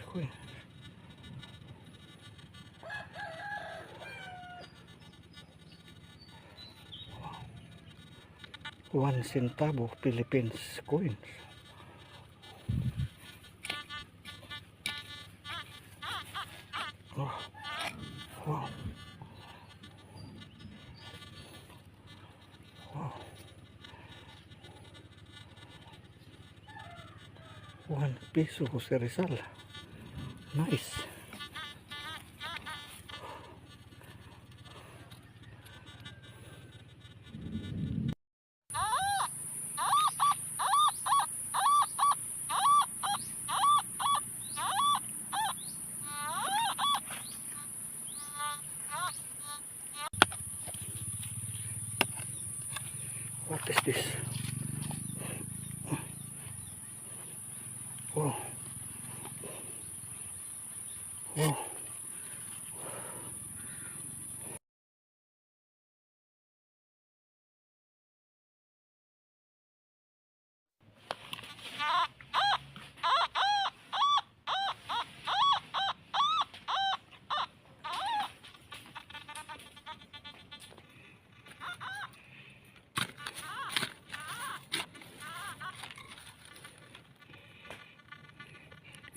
coin. 1 centavo Philippines coins. Oh, wow. Wow. 1 peso Jose Rizal. Nice. What is this? Wow. Wow.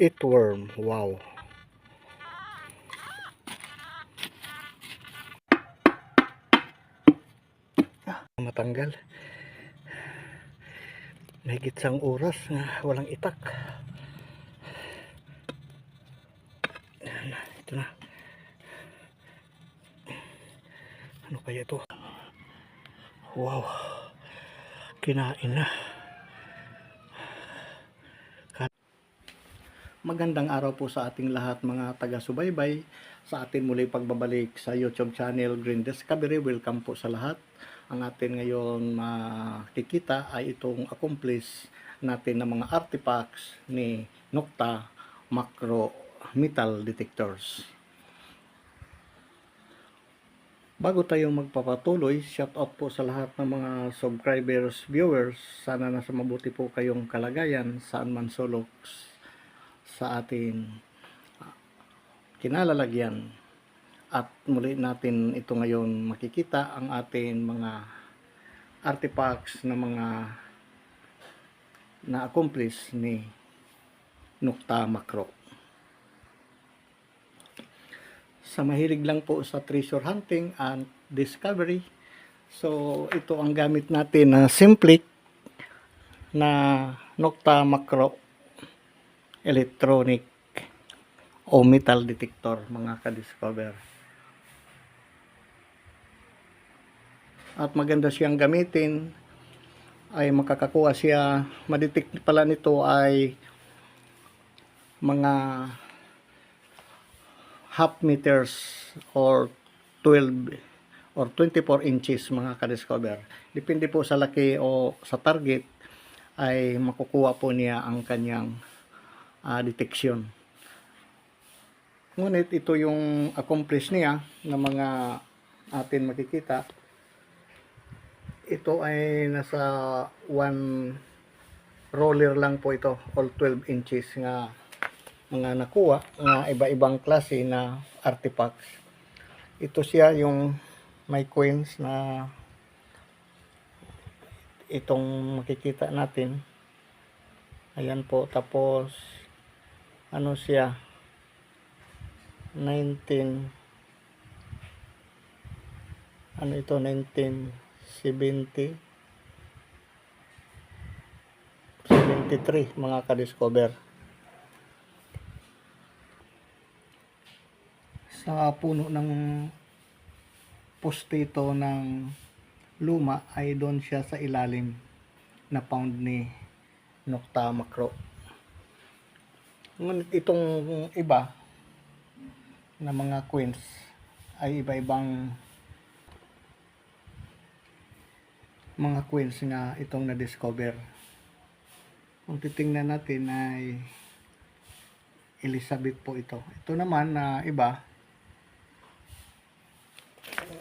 Earthworm. Wow. Matanggal. Mahigit sang oras nga walang itak. Ito na. Ano kaya ito? Wow. Kinain na. Magandang araw po sa ating lahat mga taga-subaybay. Sa atin muli pagbabalik sa YouTube channel Green Discovery. Welcome po sa lahat. Ang atin ngayon makikita ay itong accomplish natin ng mga artifacts ni Nokta Macro Metal Detectors. Bago tayo magpapatuloy, shout out po sa lahat ng mga subscribers, viewers. Sana nasa mabuti po kayong kalagayan saan man sulok sa ating kinalalagyan. At muli natin ito ngayon makikita ang ating mga artifacts na mga na-accomplish ni Nokta Macro. Sa mahilig lang po sa treasure hunting and discovery, so ito ang gamit natin na simple na Nokta Macro electronic o metal detector mga ka-discover. At maganda siyang gamitin, ay makakakuha siya, madetect pala nito ay mga half meters or 12 or 24 inches mga ka-discover. Depende po sa laki o sa target ay makukuha po niya ang kanyang detection. Ngunit ito yung accomplish niya na mga atin makikita. Ito ay nasa 1 roller lang po ito, all 12 inches nga mga nakuha nga iba-ibang klase na artifacts. Ito siya yung may coins na itong makikita natin. Ayan po, tapos ano siya, 19 ano ito, 1970 73 mga ka-discover. Sa puno ng poste ito ng luma ay doon siya sa ilalim na found ni Nokta Macro. Ngunit itong iba na mga coins ay iba-ibang mga coins na itong na-discover. Kung titingnan natin ay Elizabeth po ito. Ito naman na iba,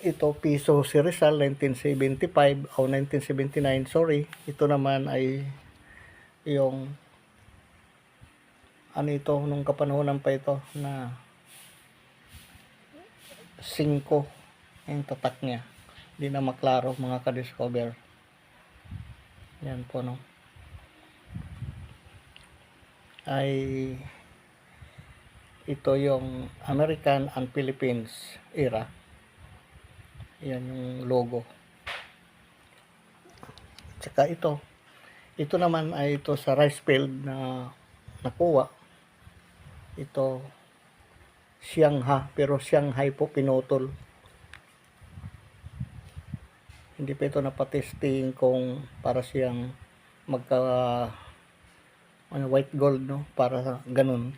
ito piso si Rizal 1975 o 1979, sorry. Ito naman ay yung ano ito, nung kapanahonan pa ito na 5 yung tatak niya. Hindi na maklaro mga ka-discover. Yan po no. Ay ito yung American and Philippines era. Yan yung logo. Tsaka ito naman ay ito sa rice field na nakuha. Ito Shanghai, pero Shanghai po pinutol. Hindi pa ito napatesting kung para siyang magka white gold, no, para ganun.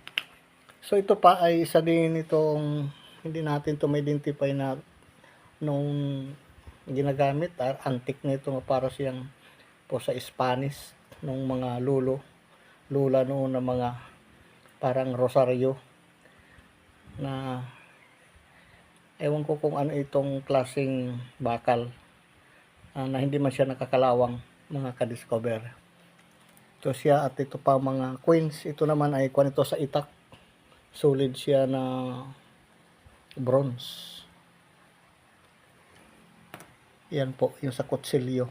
So ito pa ay isa din itong hindi natin to ma-identify na nung ginagamit, antique na ito para siyang po sa Spanish nung mga lula noon na mga parang rosaryo na ewan ko kung ano itong klaseng bakal na hindi man siya nakakalawang mga ka-discover. Ito siya at ito pa mga coins. Ito naman ay kuwan ito sa itak. Solid siya na bronze. Yan po, yung sa kutsilyo.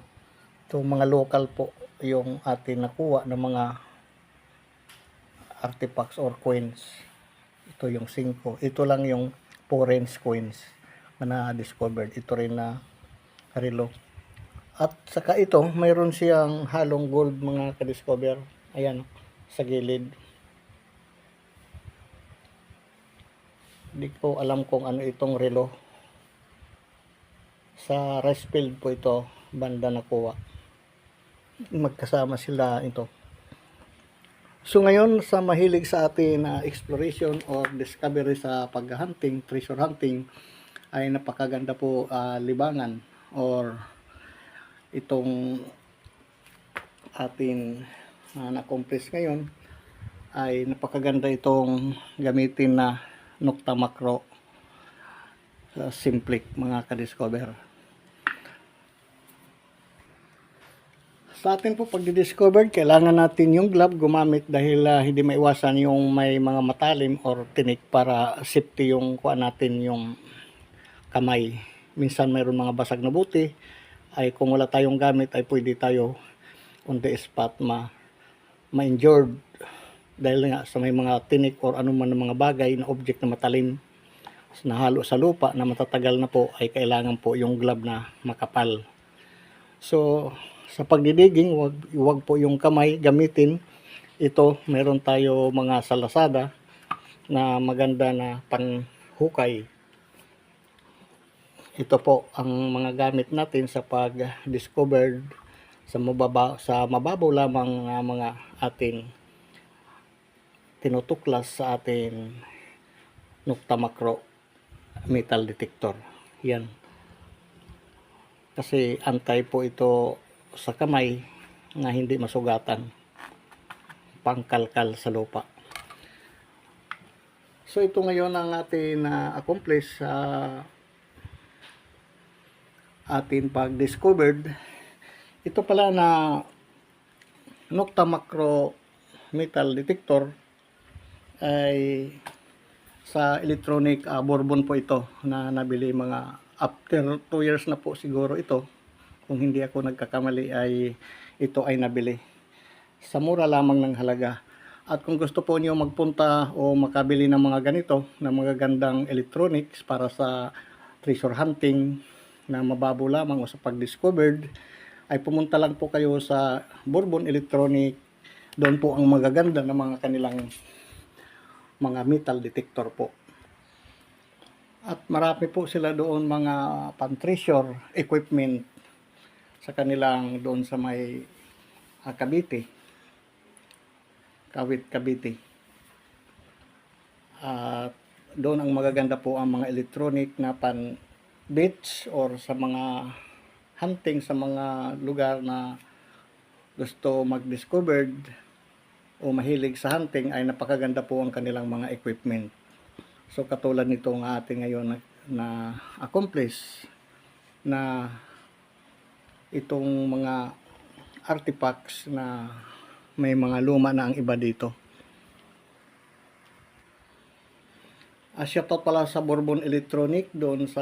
Ito mga local po yung atin nakuha ng mga artifacts or coins. Ito yung 5. Ito lang yung foreign coins na discovered. Ito rin na relo. At saka ito, mayroon siyang halong gold mga ka-discover. Ayan, sa gilid. Hindi ko alam kung ano itong relo. Sa rice field po ito, banda nakuha. Magkasama sila ito. So ngayon, sa mahilig sa atin na exploration or discovery sa paghahunting, treasure hunting, ay napakaganda po libangan or itong atin na-accomplish ngayon ay napakaganda itong gamitin na Nokta Macro Simplik mga ka-discover. Sa atin po pag-discover, kailangan natin yung glove gumamit dahil hindi maiwasan yung may mga matalim or tinik para safety yung kuha natin yung kamay. Minsan mayroon mga basag na buti ay kung wala tayong gamit ay pwede tayo on the spot ma-injured dahil nga sa may mga tinik or anuman ng mga bagay na object na matalim na halo sa lupa na matatagal na po ay kailangan po yung glove na makapal. So sa pagdidiging, wag po yung kamay gamitin. Ito, meron tayo mga salasada na maganda na panghukay. Ito po ang mga gamit natin sa pag-discover sa mababaw lamang mga atin tinutuklas sa atin Nokta Macro metal detector. Yan. Kasi antay po ito sa kamay na hindi masugatan, pangkalkal sa lupa. So ito ngayon ang atin accomplish sa atin pag-discovered. Ito pala na Nokta Macro metal detector ay sa electronic Bourbon po ito na nabili mga after 2 years na po siguro ito. Kung hindi ako nagkakamali ay ito ay nabili sa mura lamang ng halaga. At kung gusto po niyo magpunta o makabili ng mga ganito, na mga gandang electronics para sa treasure hunting na mababaw lamang o sa pag-discovered, ay pumunta lang po kayo sa Bourbon Electronic. Doon po ang magaganda ng mga kanilang mga metal detector po. At marami po sila doon mga pan-treasure equipment sa kanilang doon sa may Cavite. At doon ang magaganda po ang mga electronic na pan beach or sa mga hunting sa mga lugar na gusto mag-discovered o mahilig sa hunting ay napakaganda po ang kanilang mga equipment. So katulad nitong ating ngayon na accomplish na itong mga artifacts na may mga luma na ang iba dito. Shoutout pala sa Bourbon Electronic doon sa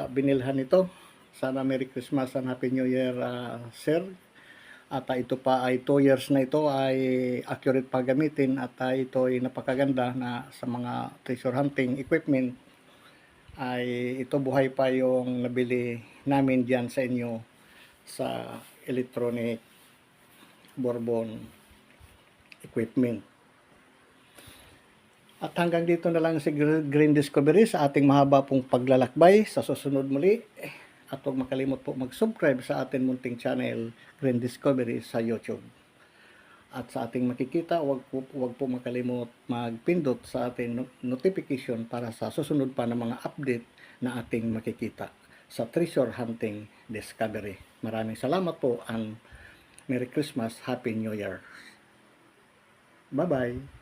binilhan nito. Sana Merry Christmas and Happy New Year, sir. At ito pa ay 2 years na ito ay accurate pa gamitin at ito ay napakaganda na sa mga treasure hunting equipment ay ito buhay pa yung nabili namin diyan sa inyo sa electronic Bourbon equipment. At hanggang dito na lang si Green Discovery sa ating mahaba pong paglalakbay. Sa susunod muli, at huwag makalimot po mag-subscribe sa ating munting channel Green Discovery sa YouTube. At sa ating makikita, huwag po makalimot magpindot sa ating notification para sa susunod pa ng mga update na ating makikita sa Treasure Hunting Discovery. Maraming salamat po and Merry Christmas, Happy New Year. Bye-bye.